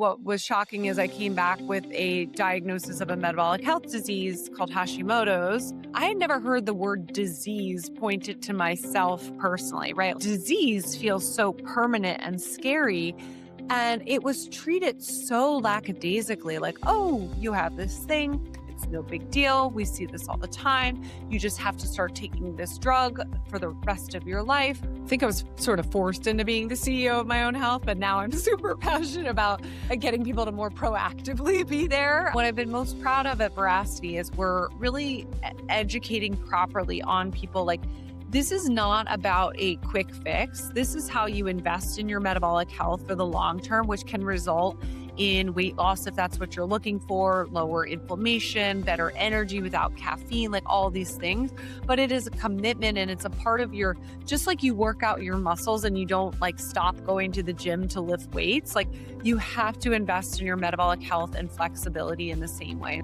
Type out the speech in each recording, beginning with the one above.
what was shocking is I came back with a diagnosis of a metabolic health disease called Hashimoto's. I had never heard the word disease pointed to myself personally, right? Disease feels so permanent and scary. And it was treated so lackadaisically, like, oh, you have this thing. It's no big deal. We see this all the time. You just have to start taking this drug for the rest of your life. I think I was sort of forced into being the CEO of my own health, but now I'm super passionate about getting people to more proactively be there. What I've been most proud of at Veracity is we're really educating properly on people. Like, this is not about a quick fix. This is how you invest in your metabolic health for the long term, which can result in weight loss if that's what you're looking for, lower inflammation, better energy without caffeine, like all these things. But it is a commitment and it's a part of your, just like you work out your muscles and you don't like stop going to the gym to lift weights, like you have to invest in your metabolic health and flexibility in the same way.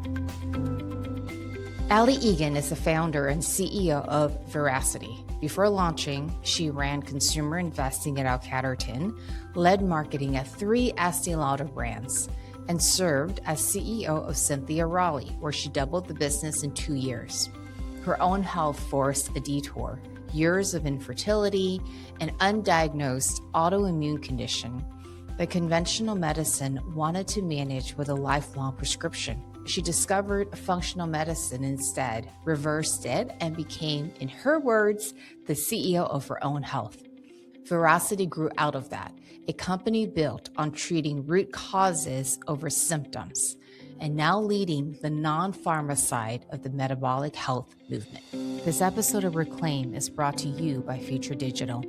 Allie Egan is the founder and CEO of Veracity. Before launching, she ran consumer investing at Alcaterton, led marketing at 3 Estée Lauder brands, and served as CEO of Cynthia Rowley, where she doubled the business in 2 years. Her own health forced a detour, years of infertility, an undiagnosed autoimmune condition that conventional medicine wanted to manage with a lifelong prescription. She discovered functional medicine instead, reversed it, and became, in her words, the CEO of her own health. Veracity grew out of that, a company built on treating root causes over symptoms, and now leading the non-pharma side of the metabolic health movement. This episode of Reclaim is brought to you by Future Digital.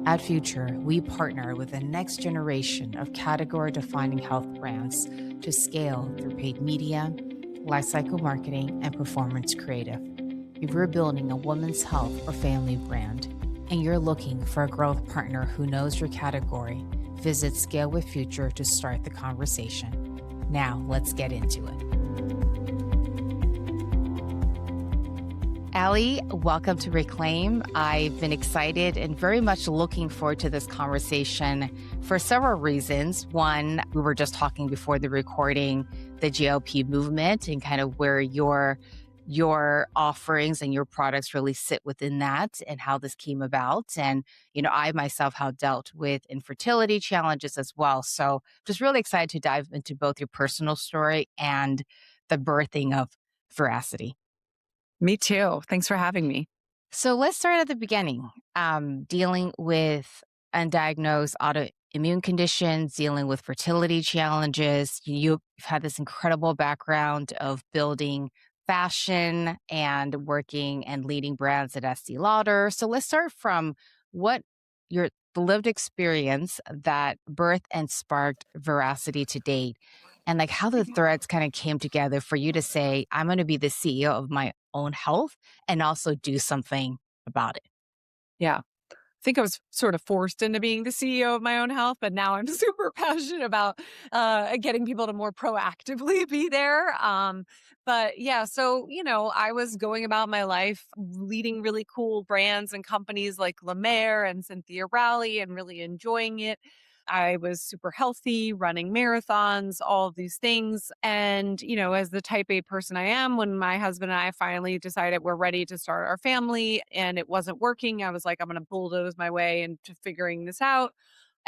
At Future, we partner with the next generation of category-defining health brands to scale through paid media, lifecycle marketing, and performance creative. If you're building a women's health or family brand and you're looking for a growth partner who knows your category, visit Scale with Future to start the conversation. Now, let's get into it. Allie, welcome to Reclaim. I've been excited and very much looking forward to this conversation for several reasons. One, we were just talking before the recording, the GLP movement and kind of where your offerings and your products really sit within that and how this came about. And, I myself have dealt with infertility challenges as well. So just really excited to dive into both your personal story and the birthing of Veracity. Me too. Thanks for having me. So let's start at the beginning, dealing with undiagnosed autoimmune conditions, dealing with fertility challenges. You've had this incredible background of building fashion and working and leading brands at Estée Lauder. So let's start from the lived experience that birthed and sparked Veracity to date, and like how the threads kind of came together for you to say, I'm going to be the CEO of my own health and also do something about it. Yeah. I think I was sort of forced into being the CEO of my own health, but now I'm super passionate about getting people to more proactively be there. But yeah, so, I was going about my life leading really cool brands and companies like La Mer and Cynthia Rowley and really enjoying it. I was super healthy, running marathons, all of these things. And, as the type A person I am, when my husband and I finally decided we're ready to start our family and it wasn't working, I was like, I'm going to bulldoze my way into figuring this out.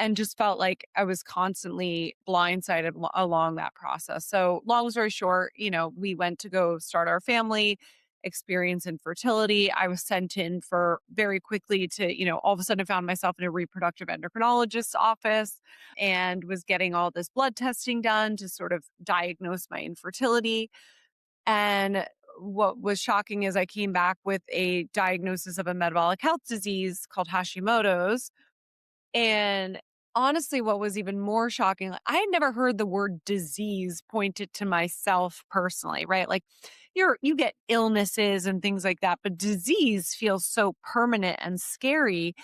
And just felt like I was constantly blindsided along that process. So long story short, we went to go start our family, experience infertility. I was sent in for very quickly to, all of a sudden I found myself in a reproductive endocrinologist's office and was getting all this blood testing done to sort of diagnose my infertility. And what was shocking is I came back with a diagnosis of a metabolic health disease called Hashimoto's. And honestly, what was even more shocking, like, I had never heard the word disease pointed to myself personally, right? Like you get illnesses and things like that, but disease feels so permanent and scary.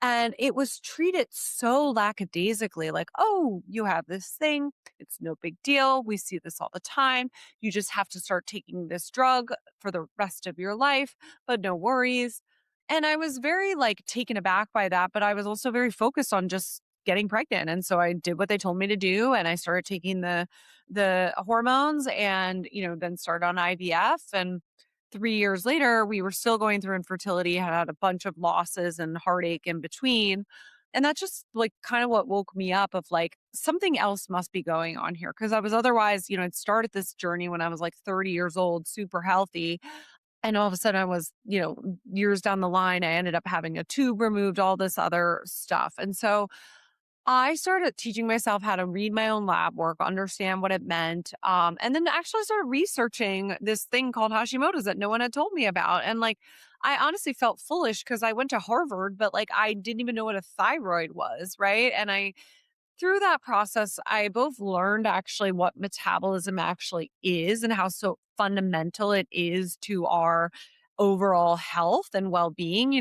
And it was treated so lackadaisically, like, oh, you have this thing. It's no big deal. We see this all the time. You just have to start taking this drug for the rest of your life, but no worries. And I was very taken aback by that, but I was also very focused on just getting pregnant. And so I did what they told me to do, and I started taking the hormones, and then started on IVF. And 3 years later, we were still going through infertility, had a bunch of losses and heartache in between. And that's just like kind of what woke me up of like something else must be going on here. Cause I was otherwise, I'd started this journey when I was like 30 years old, super healthy. And all of a sudden I was, years down the line, I ended up having a tube removed, all this other stuff. And so I started teaching myself how to read my own lab work, understand what it meant, and then actually started researching this thing called Hashimoto's that no one had told me about. And like, I honestly felt foolish because I went to Harvard, but like, I didn't even know what a thyroid was, right? And I through that process, I both learned actually what metabolism actually is and how so fundamental it is to our overall health and well-being.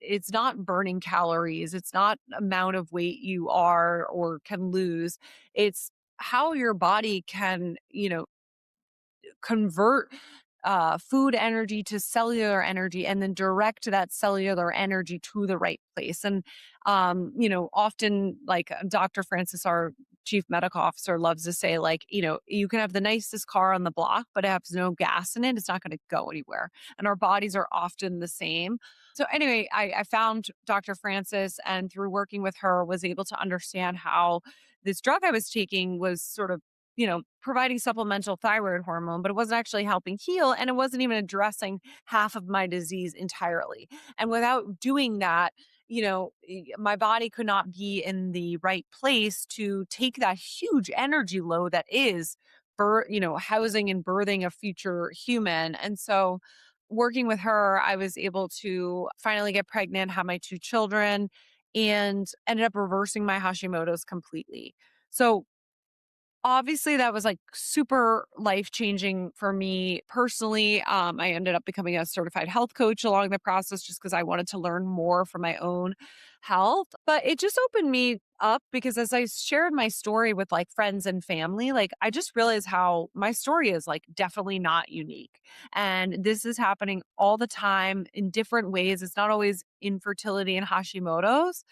It's not burning calories, it's not amount of weight you are or can lose. It's how your body can, convert food energy to cellular energy and then direct that cellular energy to the right place. And, often like Dr. Francis, our chief medical officer, loves to say, like, you can have the nicest car on the block, but it has no gas in it. It's not going to go anywhere. And our bodies are often the same. So anyway, I found Dr. Francis, and through working with her was able to understand how this drug I was taking was sort of providing supplemental thyroid hormone, but it wasn't actually helping heal. And it wasn't even addressing half of my disease entirely. And without doing that, my body could not be in the right place to take that huge energy load that is housing and birthing a future human. And so working with her, I was able to finally get pregnant, have my two children, and ended up reversing my Hashimoto's completely. So obviously, that was, like, super life-changing for me personally. I ended up becoming a certified health coach along the process just because I wanted to learn more for my own health, but it just opened me up because as I shared my story with, like, friends and family, like, I just realized how my story is, like, definitely not unique, and this is happening all the time in different ways. It's not always infertility and Hashimoto's,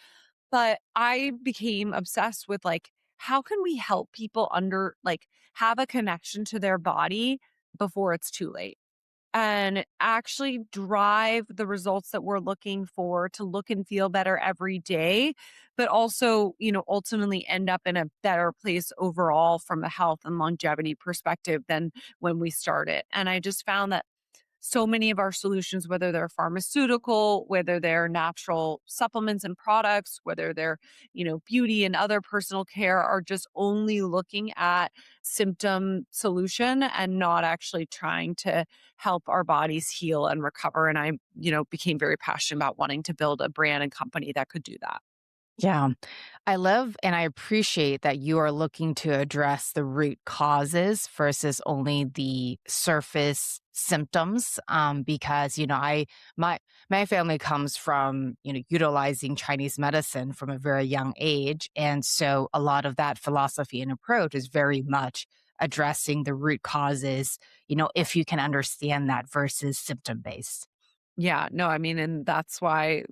but I became obsessed with, like, how can we help people have a connection to their body before it's too late? And actually drive the results that we're looking for to look and feel better every day, but also, ultimately end up in a better place overall from a health and longevity perspective than when we started. And I just found that so many of our solutions, whether they're pharmaceutical, whether they're natural supplements and products, whether they're, beauty and other personal care, are just only looking at symptom solution and not actually trying to help our bodies heal and recover. And I, became very passionate about wanting to build a brand and company that could do that. Yeah. I love and I appreciate that you are looking to address the root causes versus only the surface symptoms. Because, my family comes from, utilizing Chinese medicine from a very young age. And so a lot of that philosophy and approach is very much addressing the root causes, if you can understand that versus symptom based. Yeah, no, I mean, and that's why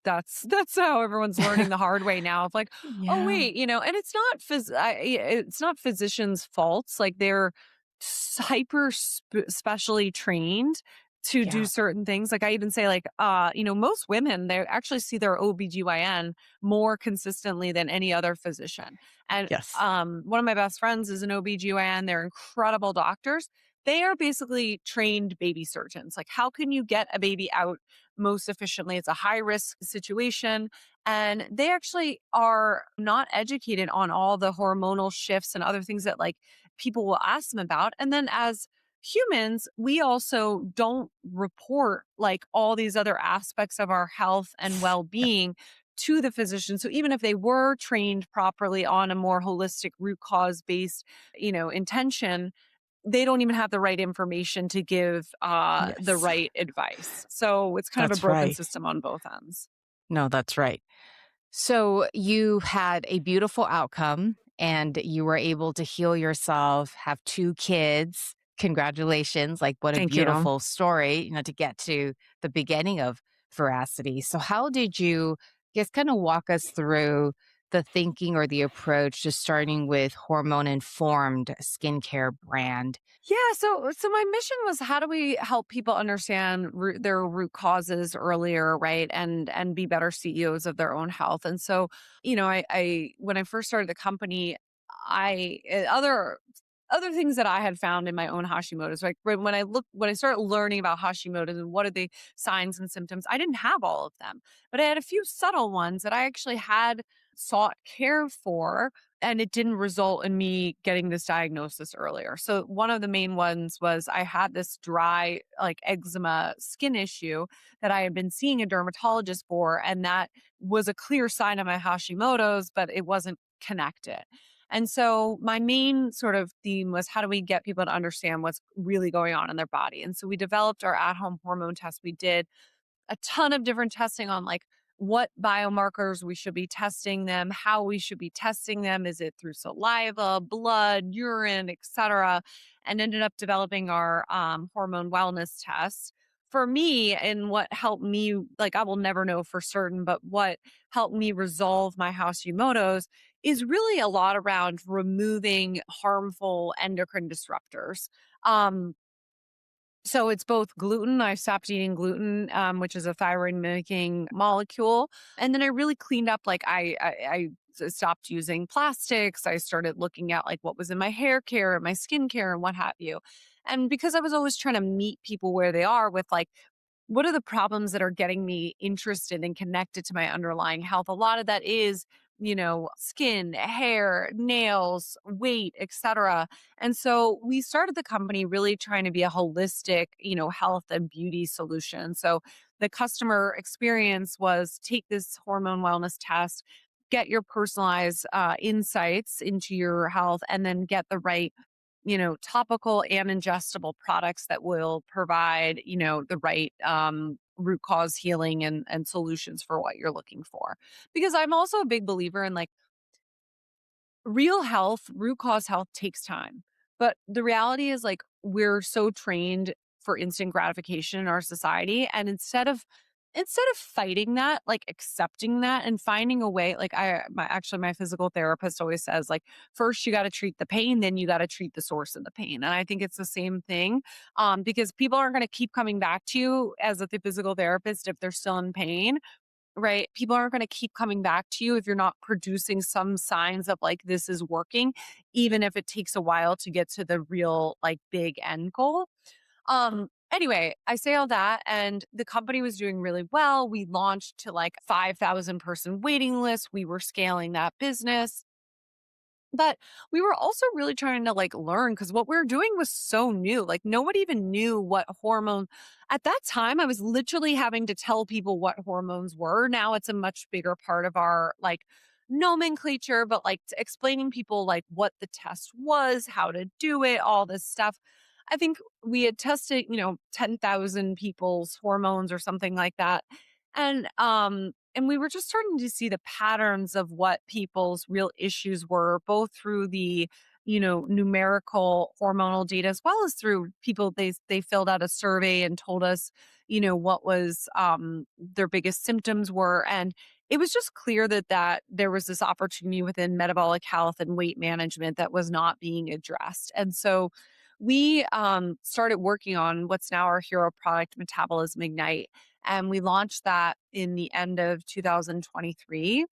that's how everyone's learning the hard way now of like, "Oh, Yeah. wait," and it's not physicians' faults, like, they're specially trained to do Yeah. certain things. Like, I even say, like, most women, they actually see their OBGYN more consistently than any other physician. And, Yes. one of my best friends is an OBGYN, they're incredible doctors. They are basically trained baby surgeons. Like, how can you get a baby out most efficiently? It's a high risk situation. And they actually are not educated on all the hormonal shifts and other things that like people will ask them about. And then as humans, we also don't report like all these other aspects of our health and well being to the physician. So even if they were trained properly on a more holistic root cause based, intention, they don't even have the right information to give, the Yes. right advice. So it's kind of a That's broken right. system on both ends. No, that's right. So you had a beautiful outcome and you were able to heal yourself, have 2 kids. Congratulations. Like, what a Thank you. beautiful story, to get to the beginning of Veracity. So how did you just kind of walk us through the thinking or the approach to starting with hormone informed skincare brand? Yeah, so my mission was how do we help people understand their root causes earlier, right? And be better CEOs of their own health. And so, I when I first started the company, I other things that I had found in my own Hashimoto's, like when I started learning about Hashimoto's and what are the signs and symptoms, I didn't have all of them, but I had a few subtle ones that I actually had sought care for, and it didn't result in me getting this diagnosis earlier. So one of the main ones was I had this dry, like eczema skin issue that I had been seeing a dermatologist for, and that was a clear sign of my Hashimoto's, but it wasn't connected. And so my main sort of theme was how do we get people to understand what's really going on in their body? And so we developed our at-home hormone test. We did a ton of different testing on like what biomarkers we should be testing them, how we should be testing them. Is it through saliva, blood, urine, etc.? And ended up developing our hormone wellness test. For me, and what helped me, like I will never know for certain, but what helped me resolve my Hashimoto's is really a lot around removing harmful endocrine disruptors. Um, so it's both gluten. I stopped eating gluten, which is a thyroid mimicking molecule, and then I really cleaned up. Like stopped using plastics. I started looking at like what was in my hair care, and my skin care, and what have you. And because I was always trying to meet people where they are with like what are the problems that are getting me interested and connected to my underlying health? A lot of that is, skin, hair, nails, weight, etc. And so we started the company really trying to be a holistic, health and beauty solution. So the customer experience was take this hormone wellness test, get your personalized insights into your health, and then get the right topical and ingestible products that will provide, the right root cause healing and solutions for what you're looking for. Because I'm also a big believer in like real health, root cause health takes time. But the reality is like we're so trained for instant gratification in our society, and instead of fighting that, like accepting that and finding a way, like my physical therapist always says like first you got to treat the pain, then you got to treat the source of the pain. And I think it's the same thing, because people aren't going to keep coming back to you as a physical therapist if they're still in pain. Right? People aren't gonna keep coming back to you if you're not producing some signs of, like, this is working, even if it takes a while to get to the real, like, big end goal. Anyway, I say all that, and the company was doing really well. We launched to, like, 5,000 person waiting list. We were scaling that business. But we were also really trying to like learn because what we were doing was so new. Like nobody even knew what hormone at that time. I was literally having to tell people what hormones were. Now it's a much bigger part of our like nomenclature, but like explaining people like what the test was, how to do it, all this stuff. I think we had tested, 10,000 people's hormones or something like that. And we were just starting to see the patterns of what people's real issues were, both through the, numerical hormonal data, as well as through people they filled out a survey and told us, what was their biggest symptoms were. And it was just clear that there was this opportunity within metabolic health and weight management that was not being addressed. And so we started working on what's now our hero product, Metabolism Ignite. And we launched that in the end of 2023.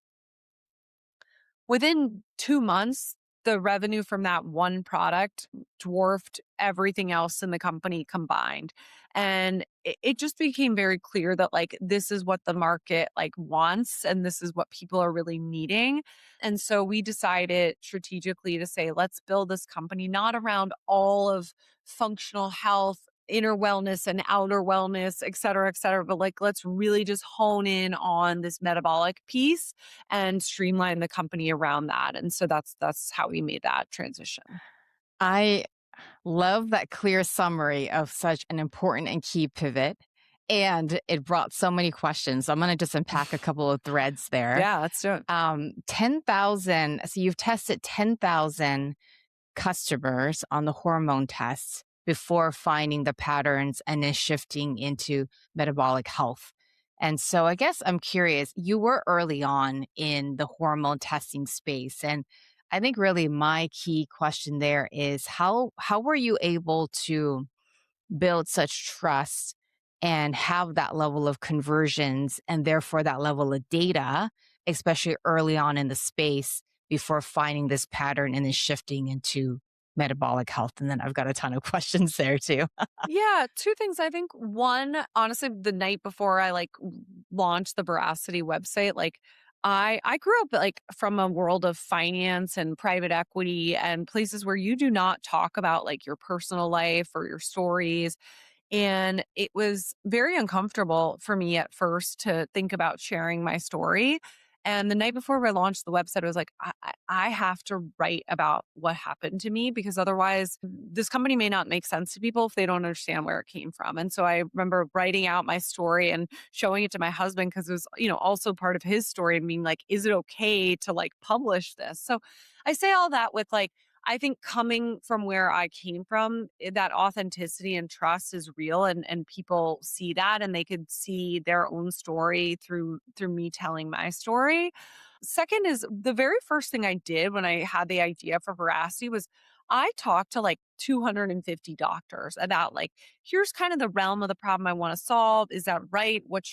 Within 2 months, the revenue from that one product dwarfed everything else in the company combined. And it just became very clear that like this is what the market like wants and this is what people are really needing. And so we decided strategically to say, let's build this company not around all of functional health, inner wellness and outer wellness, et cetera, but like let's really just hone in on this metabolic piece and streamline the company around that. And so that's how we made that transition. I love that clear summary of such an important and key pivot. And it brought so many questions. I'm going to just unpack a couple of threads there. Yeah, let's do it. 10,000. So you've tested 10,000 customers on the hormone tests before finding the patterns and then shifting into metabolic health. And so I guess I'm curious, you were early on in the hormone testing space. And I think really my key question there is how were you able to build such trust and have that level of conversions and therefore that level of data, especially early on in the space before finding this pattern and then shifting into metabolic health? And then I've got a ton of questions there too. Yeah, 2 things. I think one, honestly, the night before I launched the Veracity website, I grew up from a world of finance and private equity and places where you do not talk about like your personal life or your stories. And it was very uncomfortable for me at first to think about sharing my story. And the night before I launched the website, I was like, I have to write about what happened to me because otherwise, this company may not make sense to people if they don't understand where it came from. And so I remember writing out my story and showing it to my husband because it was, also part of his story. I mean, like, is it okay to like publish this? So I say all that with like, I think coming from where I came from, that authenticity and trust is real and people see that and they could see their own story through me telling my story. Second is the very first thing I did when I had the idea for Veracity was I talked to like 250 doctors about like, here's kind of the realm of the problem I want to solve. Is that right? What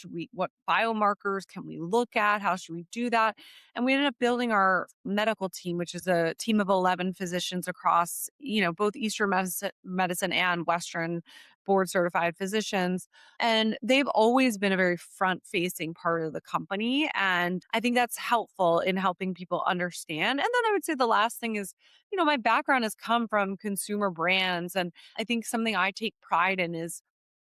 biomarkers can we look at? How should we do that? And we ended up building our medical team, which is a team of 11 physicians across, both Eastern medicine and Western board certified physicians. And they've always been a very front facing part of the company. And I think that's helpful in helping people understand. And then I would say the last thing is, my background has come from consumer brands. And I think something I take pride in is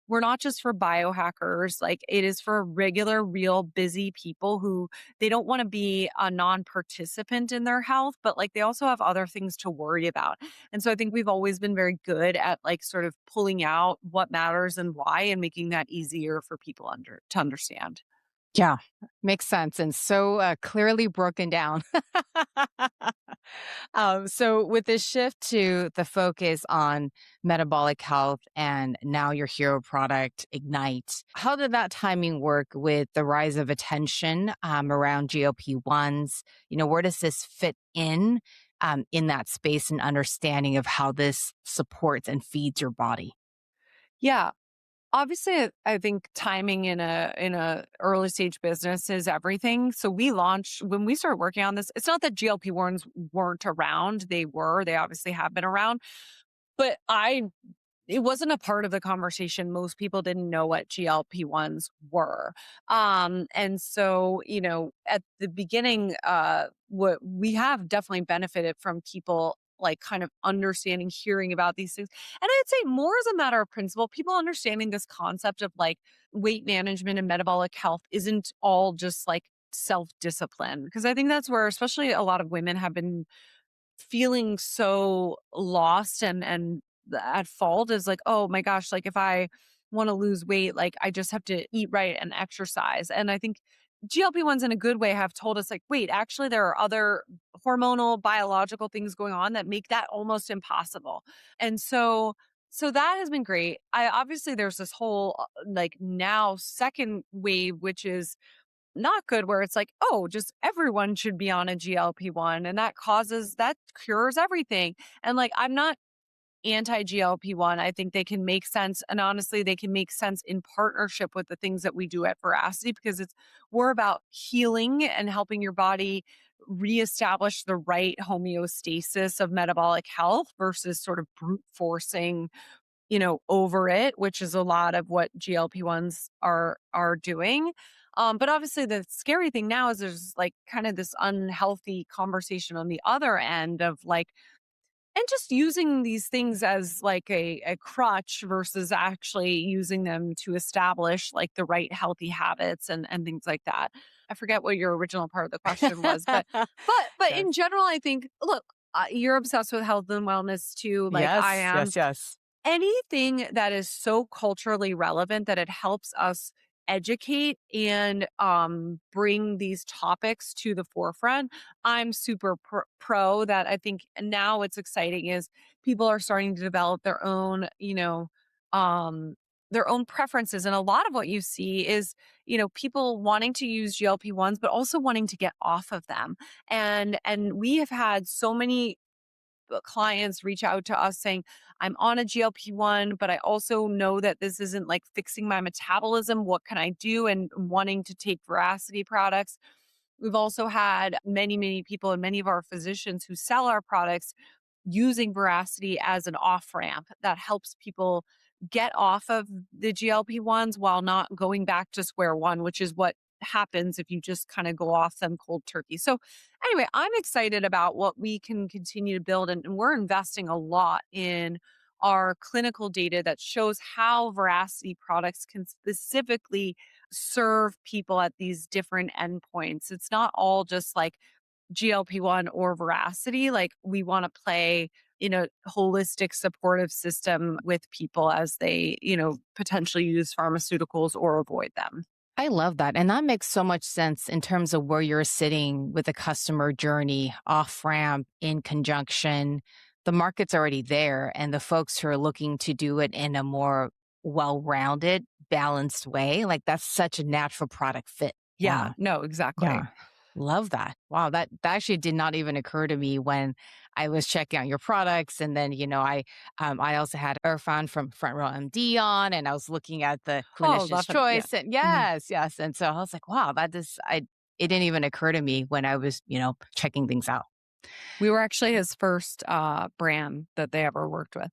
we're not just for biohackers, like it is for regular, real, busy people who they don't want to be a non participant in their health, but like they also have other things to worry about. And so I think we've always been very good at like sort of pulling out what matters and why and making that easier for people to understand. Yeah, makes sense and so clearly broken down. So, with this shift to the focus on metabolic health and now your hero product, Ignite, how did that timing work with the rise of attention around GLP-1s? Where does this fit in that space and understanding of how this supports and feeds your body? Yeah. Obviously, I think timing in a early stage business is everything. So we launched when we started working on this. It's not that GLP-1s weren't around; they were. They obviously have been around, but it wasn't a part of the conversation. Most people didn't know what GLP-1s were. And so, at the beginning, what we have definitely benefited from people like kind of understanding, hearing about these things. And I'd say more as a matter of principle, people understanding this concept of like weight management and metabolic health isn't all just like self discipline. Because I think that's where, especially a lot of women have been feeling so lost and at fault is like, "Oh my gosh, like if I want to lose weight, like I just have to eat right and exercise." And I think GLP-1s in a good way have told us like, "Wait, actually there are other hormonal biological things going on that make that almost impossible." And so that has been great. I obviously there's this whole like now second wave which is not good where it's like, oh, just everyone should be on a GLP-1 and that cures everything. And like, I'm not anti GLP-1. I think they can make sense. And honestly, they can make sense in partnership with the things that we do at Veracity because we're about healing and helping your body reestablish the right homeostasis of metabolic health versus sort of brute forcing over it, which is a lot of what GLP-1s are doing. But obviously the scary thing now is there's like kind of this unhealthy conversation on the other end of like and just using these things as like a crutch versus actually using them to establish like the right healthy habits and things like that. I forget what your original part of the question was, but in Yes. general, I think look, you're obsessed with health and wellness too, like I Yes, am. yes, yes. Anything that is so culturally relevant that it helps us educate and bring these topics to the forefront, I'm super pro that. I think now what's exciting is people are starting to develop their own, their own preferences. And a lot of what you see is, people wanting to use GLP-1s, but also wanting to get off of them. And we have had so many clients reach out to us saying, I'm on a GLP-1, but I also know that this isn't like fixing my metabolism. What can I do? And wanting to take Veracity products. We've also had many, many people and many of our physicians who sell our products using Veracity as an off ramp that helps people get off of the GLP-1s while not going back to square one, which is what happens if you just kind of go off them cold turkey. So, anyway, I'm excited about what we can continue to build, and we're investing a lot in our clinical data that shows how Veracity products can specifically serve people at these different endpoints. It's not all just like GLP-1 or Veracity. Like, we want to play in a holistic supportive system with people as they, potentially use pharmaceuticals or avoid them. I love that. And that makes so much sense in terms of where you're sitting with the customer journey, off ramp, in conjunction. The market's already there, and the folks who are looking to do it in a more well rounded, balanced way, like that's such a natural product fit. Yeah, Yeah. no, exactly. Yeah. Love that. Wow, that actually did not even occur to me when I was checking out your products. And then, I also had Irfan from Front Row MD on, and I was looking at the Oh, clinician's love it. Yeah. choice. And Mhm. yes, yes. And so I was like, wow, it didn't even occur to me when I was, checking things out. We were actually his first brand that they ever worked with.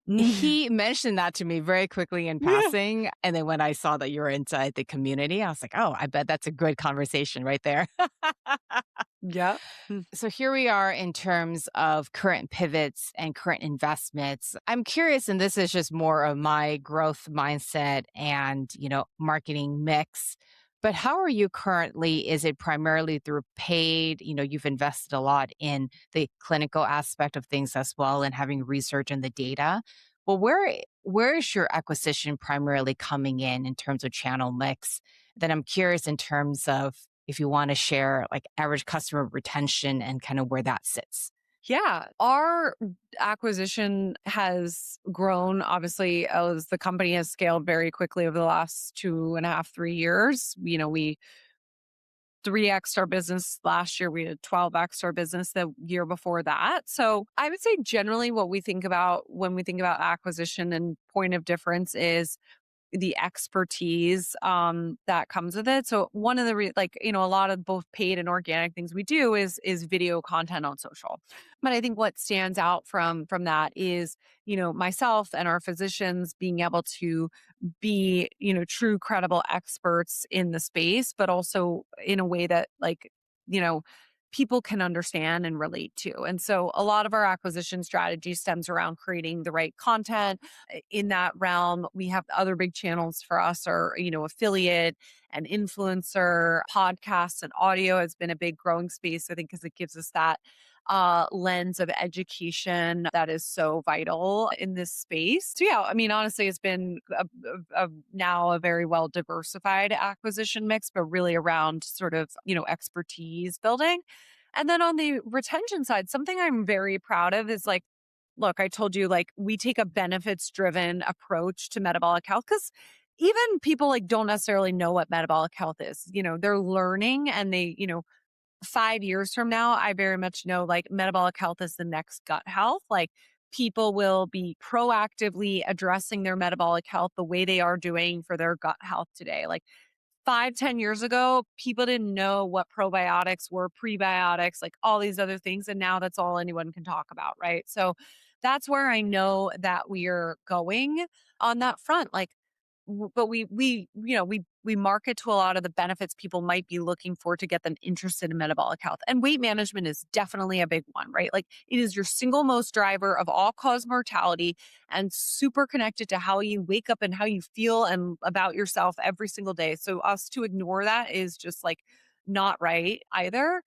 He mentioned that to me very quickly in Yeah. passing. And then when I saw that you were inside the community, I was like, oh, I bet that's a good conversation right there. Yeah. Mm. So here we are in terms of current pivots and current investments. I'm curious, and this is just more of my growth mindset and, marketing mix. But how are you currently? Is it primarily through paid? You've invested a lot in the clinical aspect of things as well and having research and the data. Well, where is your acquisition primarily coming in terms of channel mix? Then I'm curious in terms of if you want to share like average customer retention and kind of where that sits. Yeah. Our acquisition has grown, obviously, as the company has scaled very quickly over the last 2.5, 3 years. We 3x our business last year. We had 12x our business the year before that. So I would say generally what we think about when we think about acquisition and point of difference is the expertise that comes with it. So one of the a lot of both paid and organic things we do is video content on social. But I think what stands out from that is, myself and our physicians being able to be, true credible experts in the space, but also in a way that you know, people can understand and relate to. And so a lot of our acquisition strategy stems around creating the right content in that realm. We have other big channels for us are, affiliate and influencer, podcasts and audio has been a big growing space, I think, because it gives us that lens of education that is so vital in this space. So yeah, I mean, honestly, it's been now a very well diversified acquisition mix, but really around sort of, expertise building. And then on the retention side, something I'm very proud of is like, look, I told you, like, we take a benefits driven approach to metabolic health because even people like don't necessarily know what metabolic health is. They're learning and 5 years from now, I very much know like metabolic health is the next gut health. Like, people will be proactively addressing their metabolic health the way they are doing for their gut health today. Like 5, 10 years ago, people didn't know what probiotics were, prebiotics, like all these other things. And now that's all anyone can talk about. Right. So that's where I know that we are going on that front. Like, but we market to a lot of the benefits people might be looking for to get them interested in metabolic health. And weight management is definitely a big one, right? Like, it is your single most driver of all cause mortality and super connected to how you wake up and how you feel and about yourself every single day. So us to ignore that is just like not right either.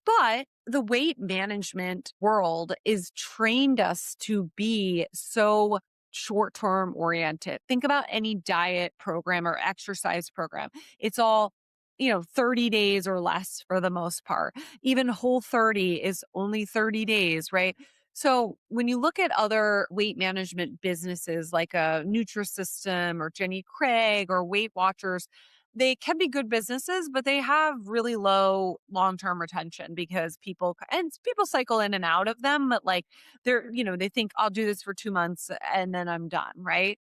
But the weight management world is trained us to be so short term oriented. Think about any diet program or exercise program. It's all, 30 days or less for the most part. Even Whole 30 is only 30 days, right? So when you look at other weight management businesses like a Nutrisystem or Jenny Craig or Weight Watchers, they can be good businesses, but they have really low long-term retention because people cycle in and out of them, but like they think I'll do this for 2 months and then I'm done, right?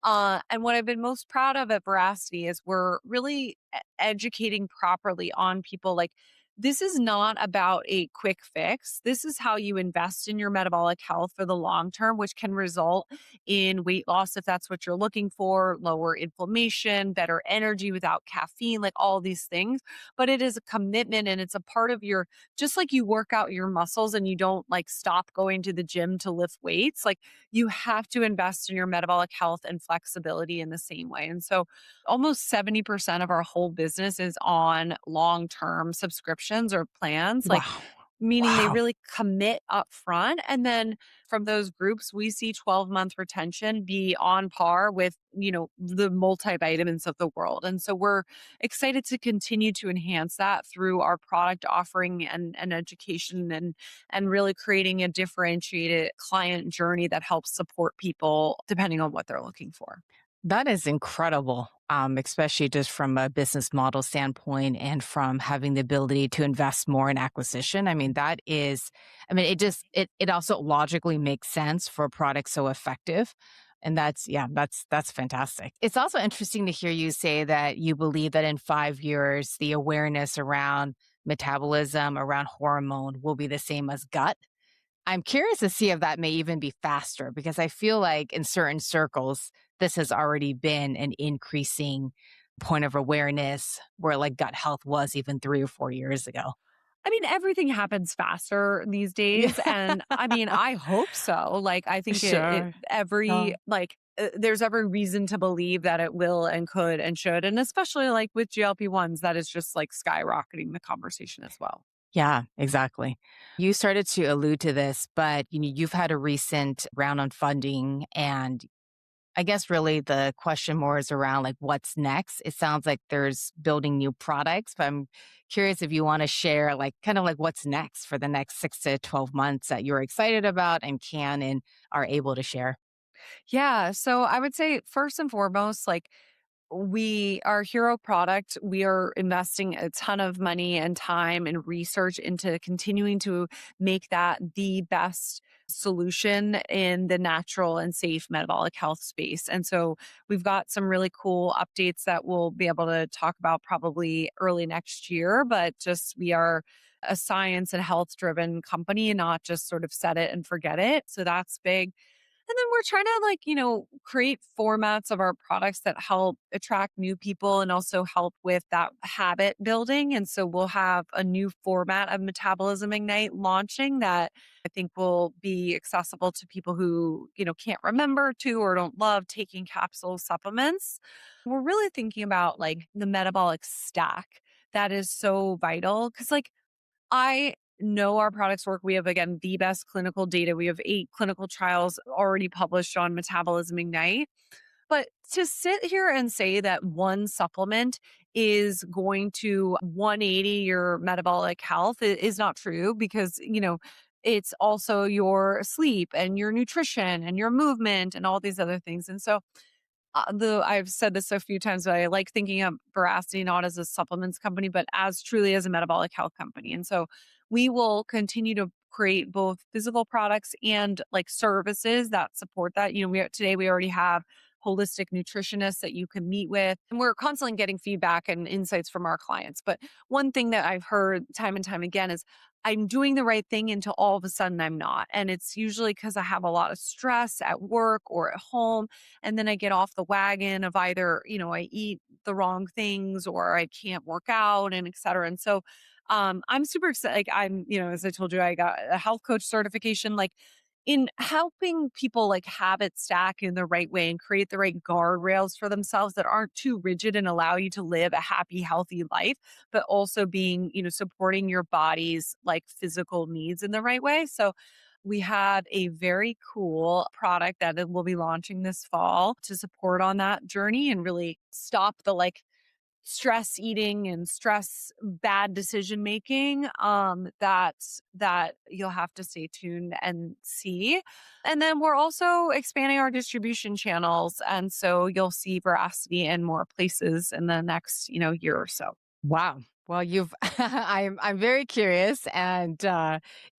And what I've been most proud of at Veracity is we're really educating properly on people like this is not about a quick fix. This is how you invest in your metabolic health for the long term, which can result in weight loss if that's what you're looking for, lower inflammation, better energy without caffeine, like all these things. But it is a commitment and it's a part of your, just like you work out your muscles and you don't like stop going to the gym to lift weights, like you have to invest in your metabolic health and flexibility in the same way. And so almost 70% of our whole business is on long-term subscriptions or plans, like Wow. meaning they Wow. really commit up front. And then from those groups, we see 12-month retention be on par with, the multivitamins of the world. And so we're excited to continue to enhance that through our product offering and education and really creating a differentiated client journey that helps support people depending on what they're looking for. That is incredible, especially just from a business model standpoint and from having the ability to invest more in acquisition. I mean, that is, I mean, it also logically makes sense for a product so effective. And yeah, that's fantastic. It's also interesting to hear you say that you believe that in 5 years, the awareness around metabolism, around hormone will be the same as gut. I'm curious to see if that may even be faster because I feel like in certain circles, this has already been an increasing point of awareness where like gut health was even 3 or 4 years ago. I mean, everything happens faster these Yeah, days, and I mean, I hope so. Like, I think it sure. every Oh, like there's every reason to believe that it will and could and should, and especially like with GLP-1s, that is just like skyrocketing the conversation as well. yeah, exactly. You started to allude to this, but you've had a recent round on funding and I guess really the question more is around like what's next. It sounds like there's building new products, but I'm curious if you want to share like kind of like what's next for the next 6 to 12 months that you're excited about and can and are able to share. Yeah, so I would say first and foremost, like our hero product, we are investing a ton of money and time and research into continuing to make that the best solution in the natural and safe metabolic health space. And so we've got some really cool updates that we'll be able to talk about probably early next year, but just we are a science and health driven company and not just sort of set it and forget it. So that's big. And then we're trying to like, create formats of our products that help attract new people and also help with that habit building. And so we'll have a new format of Metabolism Ignite launching that I think will be accessible to people who, can't remember to or don't love taking capsule supplements. We're really thinking about like the metabolic stack that is so vital because like I know our products work. We have, again, the best clinical data. We have 8 clinical trials already published on Metabolism Ignite. But to sit here and say that one supplement is going to 180 your metabolic health is not true because, it's also your sleep and your nutrition and your movement and all these other things. And so I've said this a few times, but I like thinking of Veracity not as a supplements company, but as truly as a metabolic health company. And so we will continue to create both physical products and like services that support that. Today we already have holistic nutritionists that you can meet with. And we're constantly getting feedback and insights from our clients. But one thing that I've heard time and time again is I'm doing the right thing until all of a sudden I'm not. And it's usually because I have a lot of stress at work or at home and then I get off the wagon of either, I eat the wrong things or I can't work out and et cetera. And so I'm super excited. Like as I told you, I got a health coach certification, like in helping people like habit stack in the right way and create the right guardrails for themselves that aren't too rigid and allow you to live a happy, healthy life, but also being, supporting your body's like physical needs in the right way. So we have a very cool product that we'll be launching this fall to support on that journey and really stop the like stress eating and stress bad decision making, that you'll have to stay tuned and see. And then we're also expanding our distribution channels, and so you'll see Veracity in more places in the next, year or so. Wow. Well, you've I'm very curious and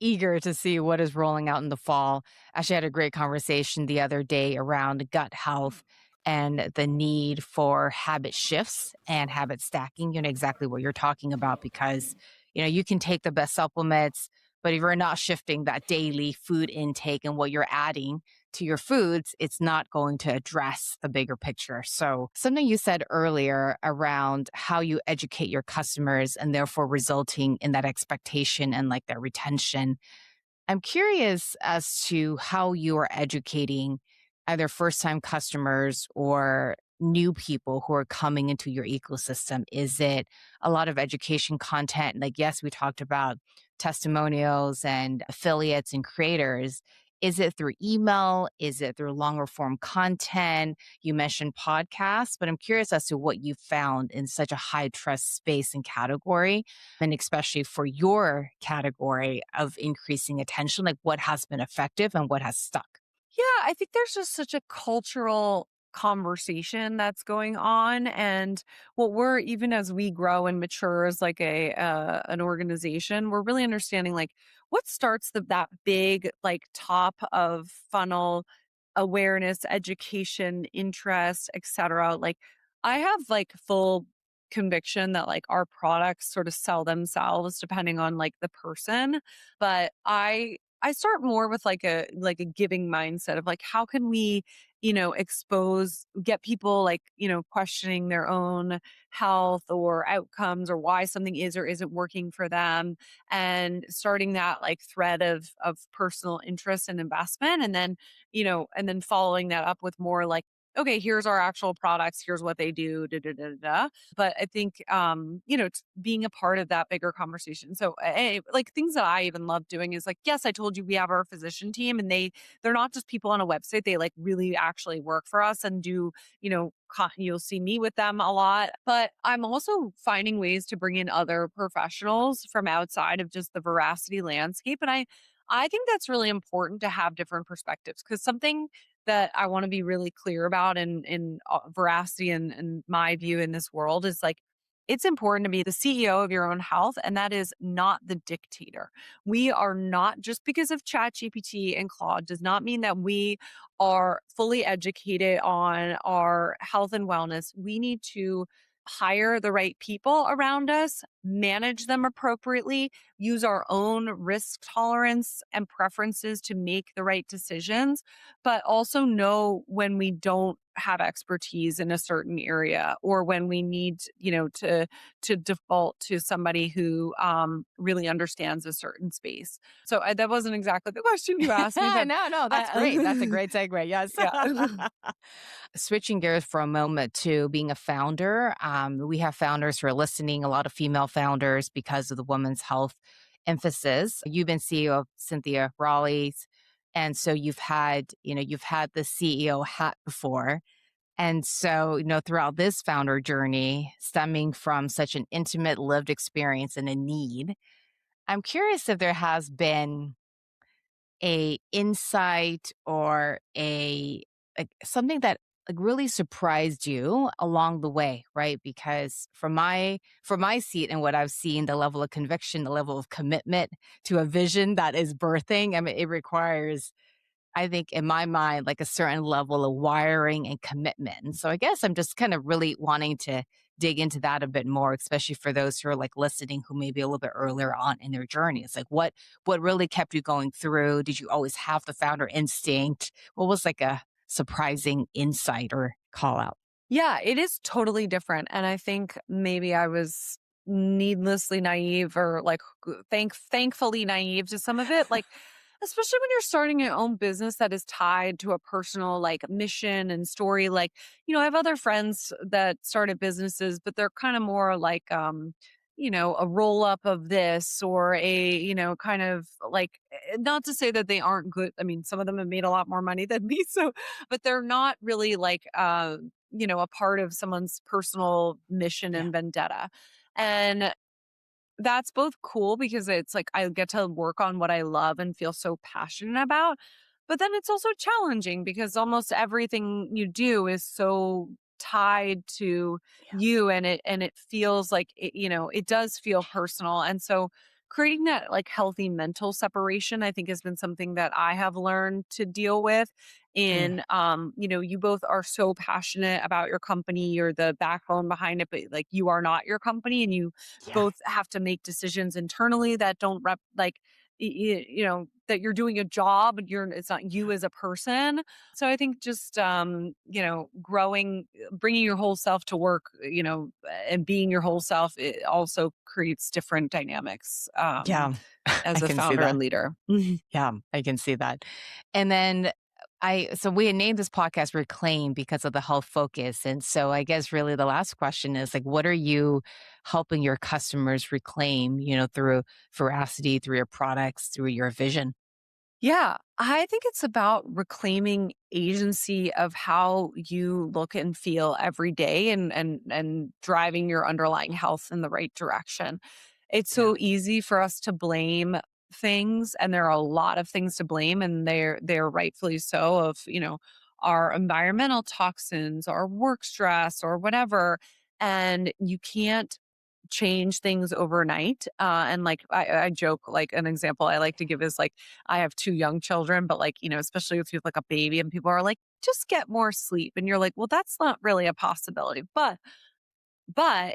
eager to see what is rolling out in the fall. Actually, had a great conversation the other day around gut health and the need for habit shifts and habit stacking. You know exactly what you're talking about because you can take the best supplements, but if you're not shifting that daily food intake and what you're adding to your foods, it's not going to address the bigger picture. So, something you said earlier around how you educate your customers and therefore resulting in that expectation and like that retention. I'm curious as to how you are educating either first time customers or new people who are coming into your ecosystem. Is it a lot of education content? Like, yes, we talked about testimonials and affiliates and creators. Is it through email? Is it through longer form content? You mentioned podcasts, but I'm curious as to what you found in such a high trust space and category, and especially for your category of increasing attention, like what has been effective and what has stuck. Yeah, I think there's just such a cultural conversation that's going on, and what we're even as we grow and mature as like a an organization, we're really understanding like what starts that big like top of funnel awareness, education, interest, etc. Like I have like full conviction that like our products sort of sell themselves depending on like the person, but I start more with like a giving mindset of like how can we, get people like, questioning their own health or outcomes or why something is or isn't working for them, and starting that like thread of personal interest and investment, and then, and then following that up with more like, okay, here's our actual products, here's what they do, da da da da. Da. But I think, it's being a part of that bigger conversation. So, like things that I even love doing is like, yes, I told you we have our physician team, and they're not just people on a website. They like really actually work for us and do, you'll see me with them a lot. But I'm also finding ways to bring in other professionals from outside of just the Veracity landscape, and I think that's really important to have different perspectives, because something that I want to be really clear about in Veracity and my view in this world is like it's important to be the CEO of your own health, and that is not the dictator. We are not, just because of ChatGPT and Claude does not mean that we are fully educated on our health and wellness. We need to hire the right people around us, manage them appropriately, use our own risk tolerance and preferences to make the right decisions, but also know when we don't have expertise in a certain area, or when we need, to default to somebody who really understands a certain space. So that wasn't exactly the question you asked me, but No, no, that's great. That's a great segue. Yes. yeah. Switching gears for a moment to being a founder. We have founders who are listening, a lot of female founders because of the women's health emphasis. You've been CEO of Cynthia Rowley's. And so you've had the CEO hat before. And so, throughout this founder journey, stemming from such an intimate lived experience and a need, I'm curious if there has been a insight or a like something that like really surprised you along the way, right? Because from my seat and what I've seen, the level of conviction, the level of commitment to a vision that is birthing, I mean, it requires, I think, in my mind, like a certain level of wiring and commitment. And so I guess I'm just kind of really wanting to dig into that a bit more, especially for those who are like listening who may be a little bit earlier on in their journey. It's like what really kept you going through? Did you always have the founder instinct? What was like a surprising insight or call out? Yeah, it is totally different. And I think maybe I was needlessly naive, or like thankfully naive to some of it. Like, especially when you're starting your own business that is tied to a personal like mission and story. Like, I have other friends that started businesses, but they're kind of more like, a roll up of this, or a, kind of like, not to say that they aren't good. I mean, some of them have made a lot more money than me. So, but they're not really like, a part of someone's personal mission Yeah. and vendetta. And that's both cool because it's like I get to work on what I love and feel so passionate about. But then it's also challenging because almost everything you do is so tied to Yeah. you, and it feels like it does feel personal. And so creating that like healthy mental separation, I think, has been something that I have learned to deal with. Mm. In you both are so passionate about your company, you're the backbone behind it, but like you are not your company, and you Yeah. both have to make decisions internally that don't that you're doing a job, and it's not you as a person. So I think just growing, bringing your whole self to work, and being your whole self, it also creates different dynamics Yeah. as I a can see founder and that. leader. Yeah, I can see that. And then so we had named this podcast Reclaim because of the health focus. And so I guess really the last question is like, what are you helping your customers reclaim, through Veracity, through your products, through your vision? Yeah, I think it's about reclaiming agency of how you look and feel every day, and driving your underlying health in the right direction. It's Yeah. so easy for us to blame things, and there are a lot of things to blame, and they're rightfully so, of, our environmental toxins, our work stress, or whatever. And you can't change things overnight. And like I joke, like an example I like to give is like I have two young children, but like, especially if you have like a baby and people are like, just get more sleep. And you're like, well, that's not really a possibility. But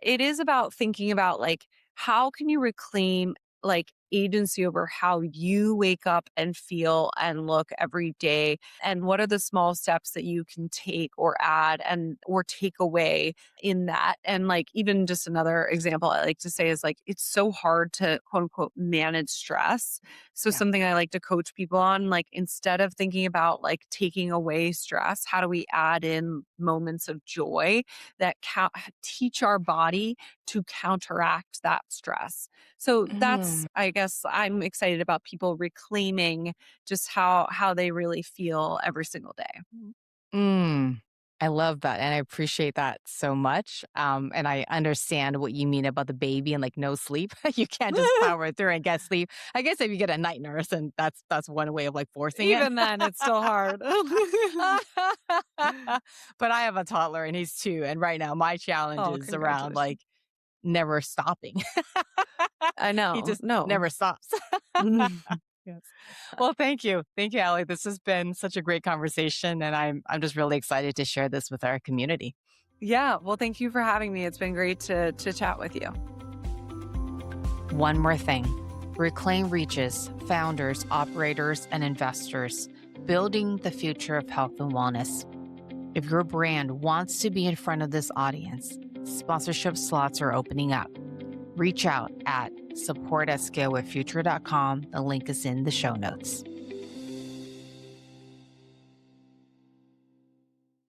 it is about thinking about like how can you reclaim like agency over how you wake up and feel and look every day, and what are the small steps that you can take or add and or take away in that. And like even just another example I like to say is like it's so hard to quote unquote manage stress. So Yeah. something I like to coach people on, like instead of thinking about like taking away stress, how do we add in moments of joy that teach our body to counteract that stress. So that's, Mm. I guess, I'm excited about people reclaiming just how they really feel every single day. Mm. I love that, and I appreciate that so much, and I understand what you mean about the baby and, like, no sleep. You can't just power through and get sleep. I guess if you get a night nurse, and that's one way of, like, forcing it. Even then, it's still hard. But I have a toddler, and he's 2, and right now my challenge Oh, is around, congratulations. like, never stopping. I He know. just No. never stops. Yes. Well, thank you. Thank you, Allie. This has been such a great conversation, and I'm just really excited to share this with our community. Yeah. Well, thank you for having me. It's been great to chat with you. One more thing. Reclaim reaches founders, operators, and investors, building the future of health and wellness. If your brand wants to be in front of this audience, sponsorship slots are opening up. Reach out at support@scalewithfuture.com. The link is in the show notes.